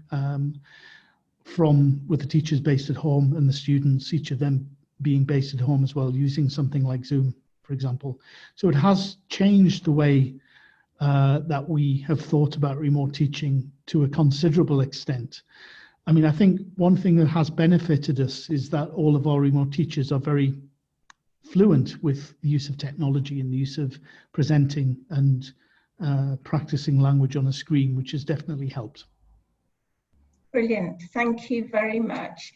with the teachers based at home and the students, each of them being based at home as well, using something like Zoom, for example. So it has changed the way that we have thought about remote teaching to a considerable extent. I mean, I think one thing that has benefited us is that all of our remote teachers are very fluent with the use of technology and the use of presenting and practicing language on a screen, which has definitely helped. Brilliant, thank you very much.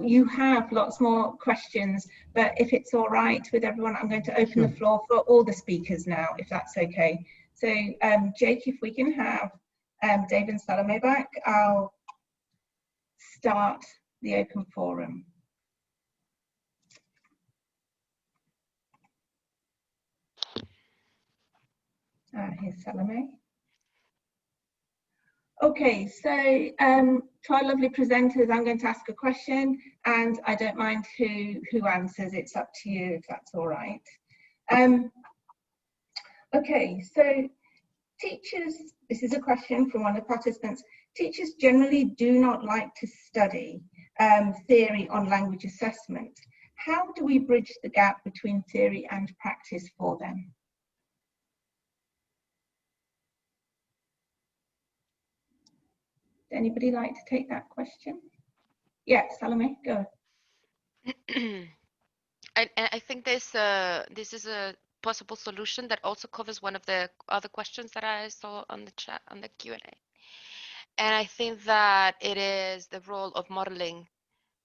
You have lots more questions, but if it's all right with everyone, I'm going to open the floor for all the speakers now, if that's okay. So Jake, if we can have Dave and Salome back, I'll start the open forum. Here's Salome. Okay, so to our lovely presenters, I'm going to ask a question, and I don't mind who answers. It's up to you if that's all right. Okay, so teachers, this is a question from one of the participants. Teachers generally do not like to study theory on language assessment. How do we bridge the gap between theory and practice for them? Anybody like to take that question? Yeah, Salome, go. I think this is a possible solution that also covers one of the other questions that I saw on the chat, on the Q&A. And I think that it is the role of modeling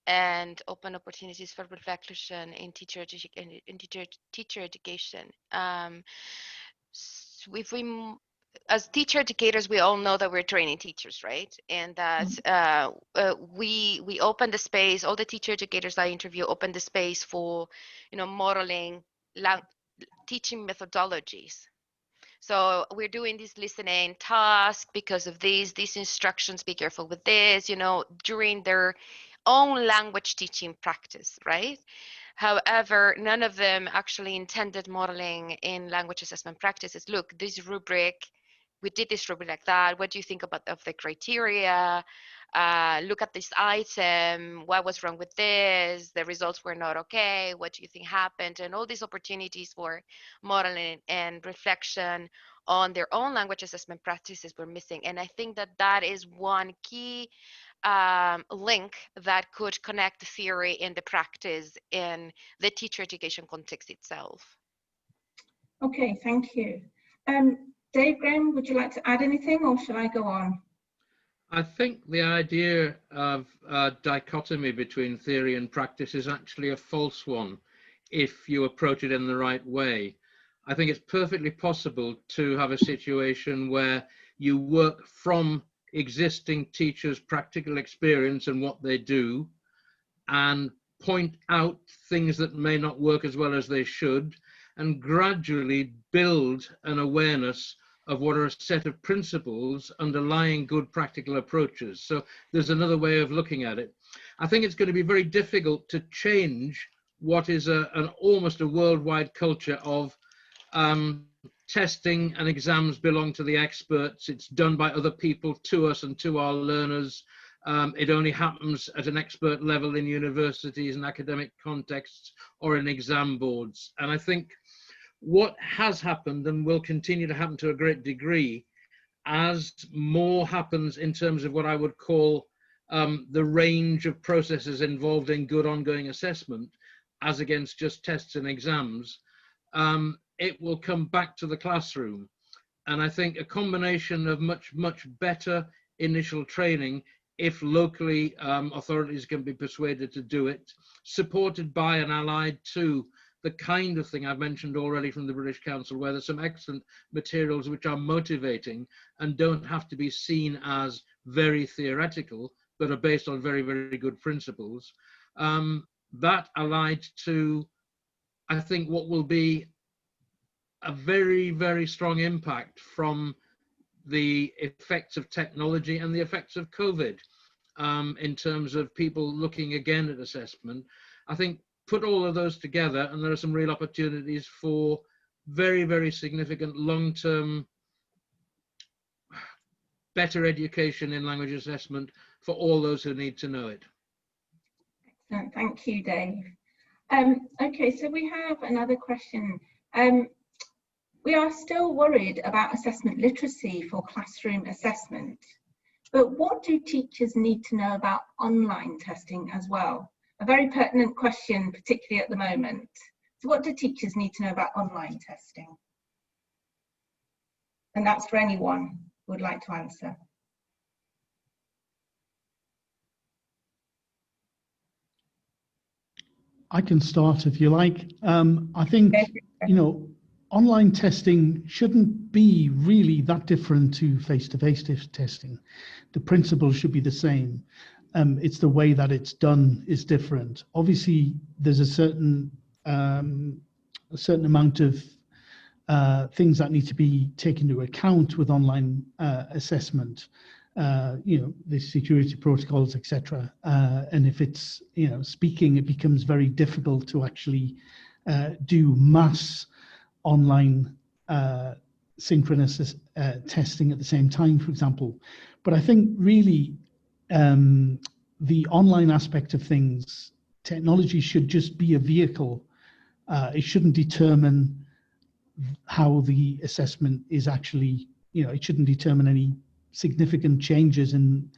and open opportunities for reflection in teacher education. If we, as teacher educators, we all know that we're training teachers, right? And that we open the space. All the teacher educators I interview open the space for, modeling teaching methodologies. So we're doing this listening task because of these instructions, be careful with this, you know, during their own language teaching practice, right? However, none of them actually intended modeling in language assessment practices. Look, this rubric, we did this rubric like that. What do you think about of the criteria? Look at this item. What was wrong with this? The results were not okay. What do you think happened? And all these opportunities for modeling and reflection on their own language assessment practices were missing. And I think that that is one key link that could connect the theory and the practice in the teacher education context itself. Okay, thank you. Dave, Graham, would you like to add anything, or shall I go on? I think the idea of dichotomy between theory and practice is actually a false one if you approach it in the right way. I think it's perfectly possible to have a situation where you work from existing teachers' practical experience and what they do, and point out things that may not work as well as they should, and gradually build an awareness of what are a set of principles underlying good practical approaches. So there's another way of looking at it. I think it's going to be very difficult to change what is an almost a worldwide culture of testing and exams belong to the experts. It's done by other people to us and to our learners. It only happens at an expert level in universities and academic contexts or in exam boards. And I think what has happened and will continue to happen to a great degree as more happens in terms of what I would call the range of processes involved in good ongoing assessment as against just tests and exams, it will come back to the classroom. And I think a combination of much better initial training, if locally authorities can be persuaded to do it, supported by and allied to the kind of thing I've mentioned already from the British Council, where there's some excellent materials which are motivating and don't have to be seen as very theoretical, but are based on very good principles. That allied to, I think, what will be a very strong impact from the effects of technology and the effects of COVID in terms of people looking again at assessment. I think put all of those together and there are some real opportunities for very significant long-term better education in language assessment for all those who need to know it. Excellent, thank you, Dave. Okay, so we have another question. We are still worried about assessment literacy for classroom assessment, but what do teachers need to know about online testing as well? A very pertinent question, particularly at the moment. So what do teachers need to know about online testing? And that's for anyone who would like to answer. I can start if you like. I think, you know, online testing shouldn't be really that different to face-to-face testing. The principles should be the same. It's the way that it's done is different. Obviously, there's a certain amount of things that need to be taken into account with online assessment. You know, the security protocols, etc. And if it's, you know, speaking, it becomes very difficult to actually do mass online synchronous testing at the same time, for example. But I think really the online aspect of things, technology should just be a vehicle. It shouldn't determine how the assessment is actually, you know, it shouldn't determine any significant changes in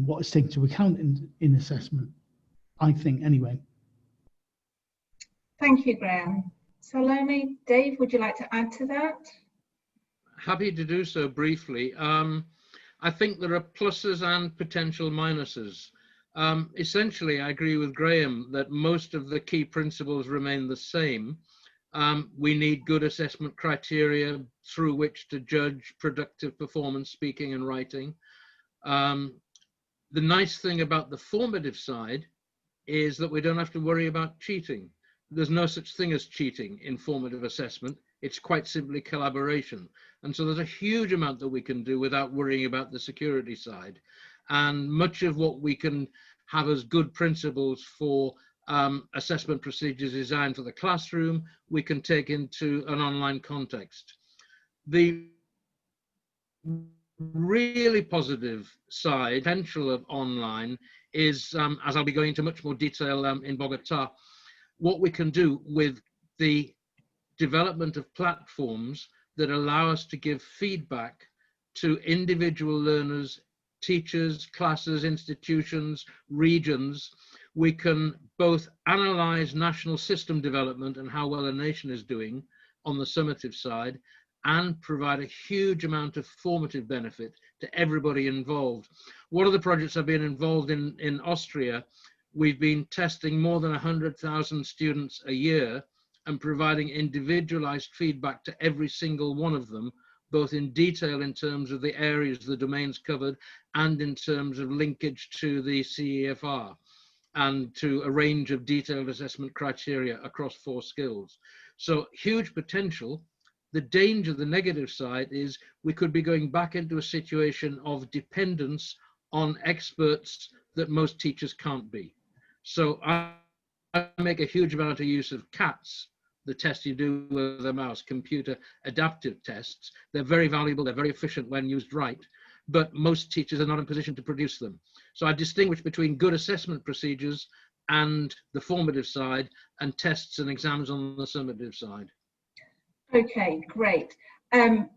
what is taken into account in assessment, I think, anyway. Thank you, Graham. Salome, Dave, would you like to add to that? Happy to do so briefly. I think there are pluses and potential minuses. Essentially, I agree with Graham that most of the key principles remain the same. We need good assessment criteria through which to judge productive performance, speaking and writing. The nice thing about the formative side is that we don't have to worry about cheating. There's no such thing as cheating in formative assessment. It's quite simply collaboration. And so there's a huge amount that we can do without worrying about the security side. And much of what we can have as good principles for assessment procedures designed for the classroom, we can take into an online context. The really positive side, potential of online is, as I'll be going into much more detail in Bogota, what we can do with the development of platforms that allow us to give feedback to individual learners, teachers, classes, institutions, regions. We can both analyze national system development and how well a nation is doing on the summative side, and provide a huge amount of formative benefit to everybody involved. One of the projects I've been involved in Austria, we've been testing more than 100,000 students a year and providing individualized feedback to every single one of them, both in detail in terms of the areas, the domains covered, and in terms of linkage to the CEFR and to a range of detailed assessment criteria across 4 skills. So huge potential. The danger, the negative side, is we could be going back into a situation of dependence on experts that most teachers can't be. So I make a huge amount of use of CATs, the test you do with a mouse, computer adaptive tests. They're very valuable, they're very efficient when used right, but most teachers are not in position to produce them. So I distinguish between good assessment procedures and the formative side, and tests and exams on the summative side. Okay, great. I'm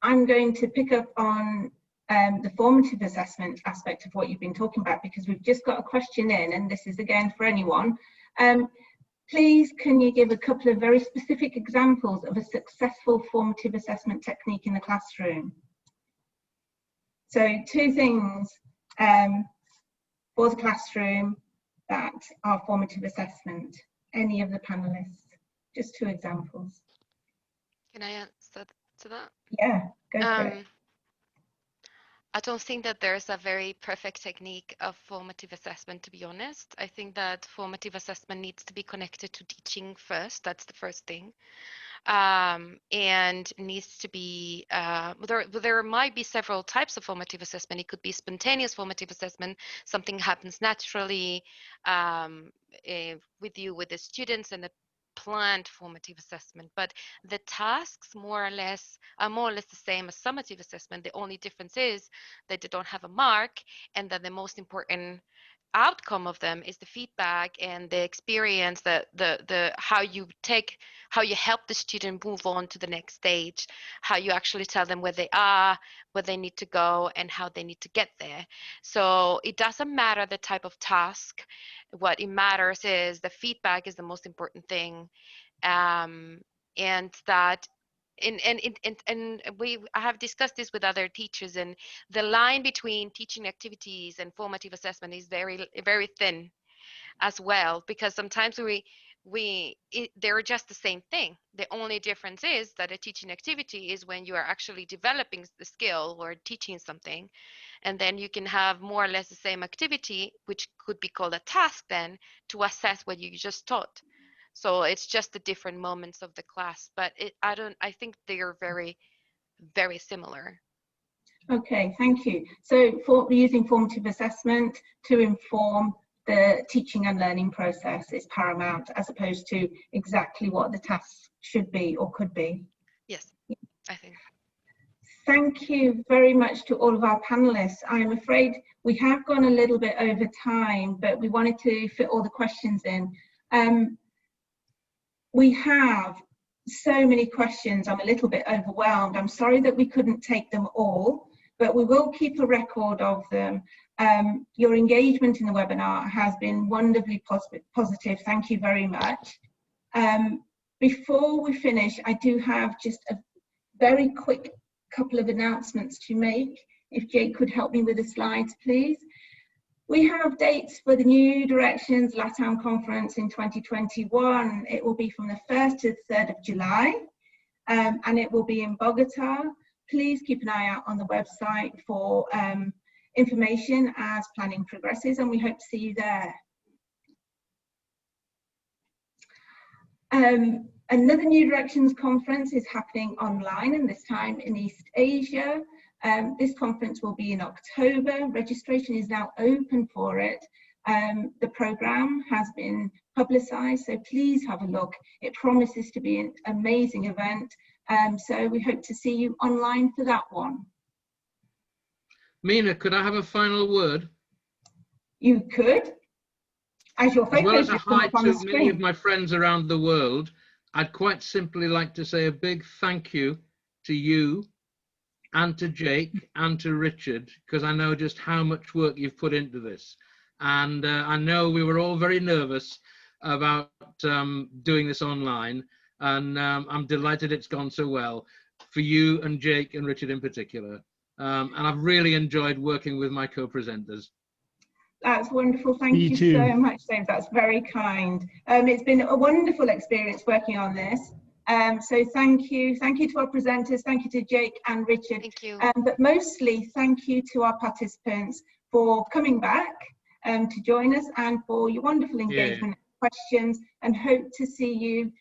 going to pick up on the formative assessment aspect of what you've been talking about, because we've just got a question in, and this is again for anyone. Please, can you give a couple of very specific examples of a successful formative assessment technique in the classroom? So 2 things for the classroom that are formative assessment. Any of the panelists? Just 2 examples. Can I answer to that? Yeah, go for it. I don't think that there's a very perfect technique of formative assessment, to be honest. I think that formative assessment needs to be connected to teaching first. That's the first thing. And needs to be, there might be several types of formative assessment. It could be spontaneous formative assessment. Something happens naturally with you, with the students, and the planned formative assessment, but the tasks are more or less the same as summative assessment. The only difference is that they don't have a mark, and that the most important outcome of them is the feedback and the experience, how you help the student move on to the next stage, how you actually tell them where they are, where they need to go, and how they need to get there. So it doesn't matter the type of task. What it matters is the feedback is the most important thing, and that I have discussed this with other teachers, and the line between teaching activities and formative assessment is very, very thin as well, because sometimes they're just the same thing. The only difference is that a teaching activity is when you are actually developing the skill or teaching something, and then you can have more or less the same activity, which could be called a task then, to assess what you just taught. So it's just the different moments of the class, but I think they are very, very similar. Okay, thank you. So we're using formative assessment to inform the teaching and learning process is paramount, as opposed to exactly what the tasks should be or could be. Yes, I think. Thank you very much to all of our panelists. I'm afraid we have gone a little bit over time, but we wanted to fit all the questions in. We have so many questions. I'm a little bit overwhelmed. I'm sorry that we couldn't take them all, but we will keep a record of them. Your engagement in the webinar has been wonderfully positive. Thank you very much. Before we finish, I do have just a very quick couple of announcements to make. If Jake could help me with the slides, please. We have dates for the New Directions LATAM conference in 2021. It will be from the 1st to the 3rd of July, and it will be in Bogota. Please keep an eye out on the website for information as planning progresses, and we hope to see you there. Another New Directions conference is happening online, and this time in East Asia. This conference will be in October. Registration is now open for it. The programme has been publicised, so please have a look. It promises to be an amazing event, so we hope to see you online for that one. Mina, could I have a final word? You could. As your As well photos as a just come hi up on the to many of screen. my friends around the world, I'd quite simply like to say a big thank you to you and to Jake and to Richard, because I know just how much work you've put into this. And I know we were all very nervous about doing this online, and I'm delighted it's gone so well for you and Jake and Richard in particular. And I've really enjoyed working with my co-presenters. That's wonderful. Thank you too. so much, James. That's very kind. It's been a wonderful experience working on this. So thank you. Thank you to our presenters. Thank you to Jake and Richard. Thank you. But mostly thank you to our participants for coming back to join us and for your wonderful engagement, questions, and hope to see you,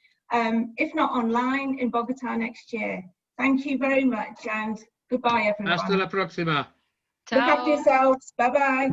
if not online, in Bogota next year. Thank you very much and goodbye, everyone. Hasta la próxima. Look after yourselves. Bye-bye.